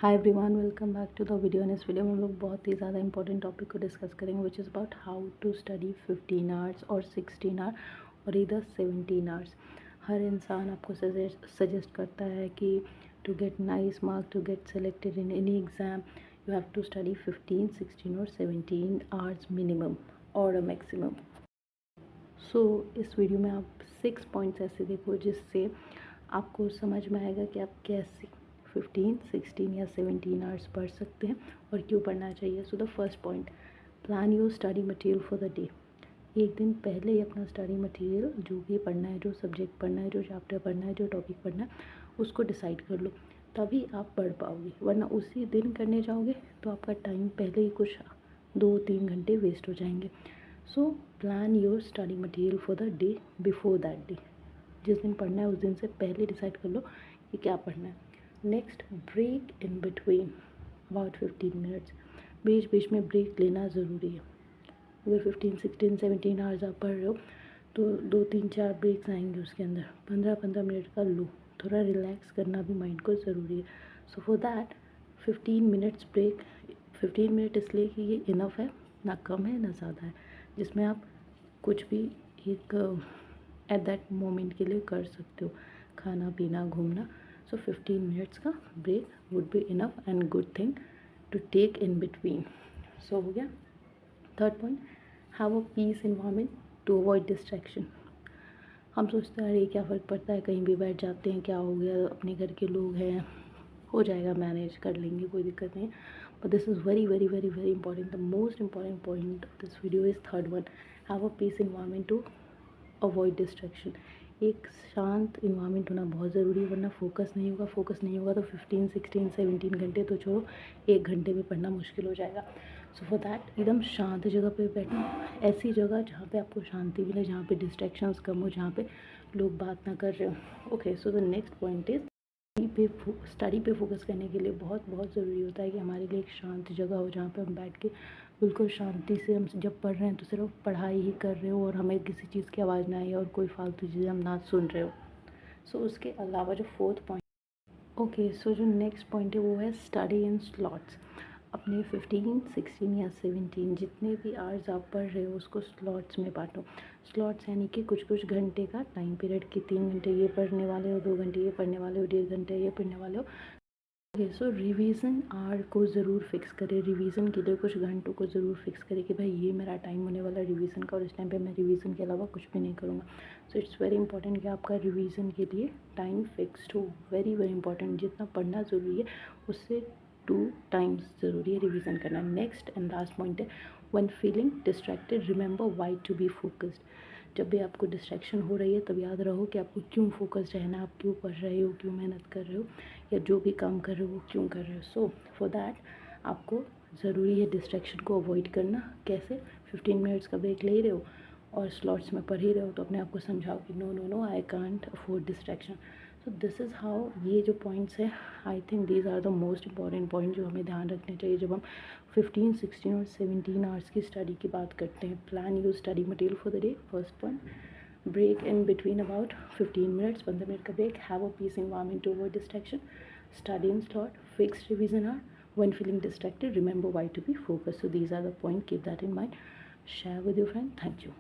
Hi everyone, welcome back to the video. In इस video में हम लोग बहुत ही ज़्यादा इंपॉर्टेंट टॉपिक को डिस्कस करेंगे, which is about how to study 15 hours और 16 आवर और इधर 17 आवर्स। हर इंसान आपको सजेस्ट करता है कि to get nice mark, to get selected in any exam, you have to study 15, 16 और 17 आवर्स मिनिमम और मैक्सिमम। सो इस वीडियो में आप 6 पॉइंट्स ऐसे देखो जिससे आपको समझ में आएगा कि आप कैसे 15, 16 या 17 आवर्स पढ़ सकते हैं और क्यों पढ़ना चाहिए। So the first point, plan your study material for the day. एक दिन पहले ही अपना स्टडी मटेरियल जो भी पढ़ना है, जो सब्जेक्ट पढ़ना है, जो चैप्टर पढ़ना है, जो टॉपिक पढ़ना है, उसको डिसाइड कर लो, तभी आप पढ़ पाओगे। वरना उसी दिन करने जाओगे तो आपका टाइम पहले ही कुछ 2-3 घंटे वेस्ट हो जाएंगे। So plan your study material for the day before that day. जिस दिन पढ़ना है उस दिन से पहले डिसाइड कर लो कि क्या पढ़ना है। Next, break in between about 15 minutes. बीच बीच में ब्रेक लेना ज़रूरी है। अगर 15, 16, 17 आवर्स आप पढ़ रहे हो तो 2-3-4 ब्रेक्स आएंगे उसके अंदर। 15-15 मिनट का लो, थोड़ा रिलैक्स करना भी माइंड को ज़रूरी है। So for that 15 minutes break. 15 minute इसलिए कि ये इनफ है, ना कम है ना ज़्यादा है, जिसमें आप कुछ भी एक एट दैट मोमेंट के लिए कर सकते हो, खाना पीना घूमना। सो 15 मिनट्स का break would be enough and good thing to take in between. So हो गया। Third point, have a peace environment to avoid distraction. हम सोचते हैं अरे क्या फ़र्क पड़ता है, कहीं भी बैठ जाते हैं, क्या हो गया, अपने घर के लोग हैं, हो जाएगा, मैनेज कर लेंगे, कोई दिक्कत नहीं। But this is very very very very important. The most important point of this video is third one, have a peace environment to avoid distraction. एक शांत इन्वायरमेंट होना बहुत ज़रूरी है, वरना फोकस नहीं होगा। फोकस नहीं होगा तो 15, 16, 17 घंटे तो छोड़ो, 1 घंटे में पढ़ना मुश्किल हो जाएगा। सो फॉर दैट एकदम शांत जगह पे बैठना, ऐसी जगह जहाँ पे आपको शांति मिले, जहाँ पे डिस्ट्रैक्शंस कम हो, जहाँ पे लोग बात ना कर रहे हो। Okay, so the next point is study पे फोकस करने के लिए बहुत बहुत ज़रूरी होता है कि हमारे लिए एक शांत जगह हो, जहाँ पे हम बैठ के बिल्कुल शांति से, हम जब पढ़ रहे हैं तो सिर्फ पढ़ाई ही कर रहे हो और हमें किसी चीज़ की आवाज़ ना आए और कोई फालतू चीज़ें हम ना सुन रहे हो। सो उसके अलावा जो फोर्थ पॉइंट, ओके, सो जो नेक्स्ट पॉइंट है वो है स्टडी इन स्लॉट्स। अपने 15, 16 या 17 जितने भी आवर्स आप पढ़ रहे हो उसको स्लॉट्स में बांटो। स्लॉट्स यानी कि कुछ कुछ घंटे का टाइम पीरियड, कि 3 घंटे ये पढ़ने वाले हो, 2 घंटे ये पढ़ने वाले हो, 1.5 घंटे ये पढ़ने वाले हो। ओके, सो रिवीजन आवर को ज़रूर फिक्स करें। रिवीजन के लिए कुछ घंटों को ज़रूर फिक्स करें कि भाई ये मेरा टाइम होने वाला है रिवीजन का और इस टाइम पे मैं रिवीजन के अलावा कुछ भी नहीं करूँगा। सो इट्स वेरी इंपॉर्टेंट कि आपका रिवीजन के लिए टाइम फिक्स्ड हो। वेरी वेरी इंपॉर्टेंट, जितना पढ़ना ज़रूरी है उससे 2 टाइम्स ज़रूरी है रिवीजन करना। नेक्स्ट एंड लास्ट पॉइंट है, when feeling distracted remember why to be focused. जब भी आपको डिस्ट्रैक्शन हो रही है तब याद रहो कि आपको क्यों फोकस रहना, आप क्यों पढ़ रहे हो, क्यों मेहनत कर रहे हो, या जो भी काम कर रहे हो वो क्यों कर रहे हो। सो फॉर दैट आपको ज़रूरी है डिस्ट्रैक्शन को अवॉइड करना। कैसे? 15 मिनट्स का ब्रेक ले रहे हो और स्लॉट्स में पढ़ ही रहे हो तो अपने आप को समझाओ कि no no no, I can't afford distraction. So this is how, ये जो पॉइंट्स है, I think these are the most important point जो हमें ध्यान रखने चाहिए जब हम 15, 16 और 17 आवर्स की स्टडी की बात करते हैं। Plan your study material for the day, first point. Break in between about 15 minutes, 15 minute का break. Have a peace environment to avoid distraction. Study in slot, fixed revision hour. When feeling distracted, remember why to be focused. So these are the points. Keep that in mind. Share with your friend. Thank you.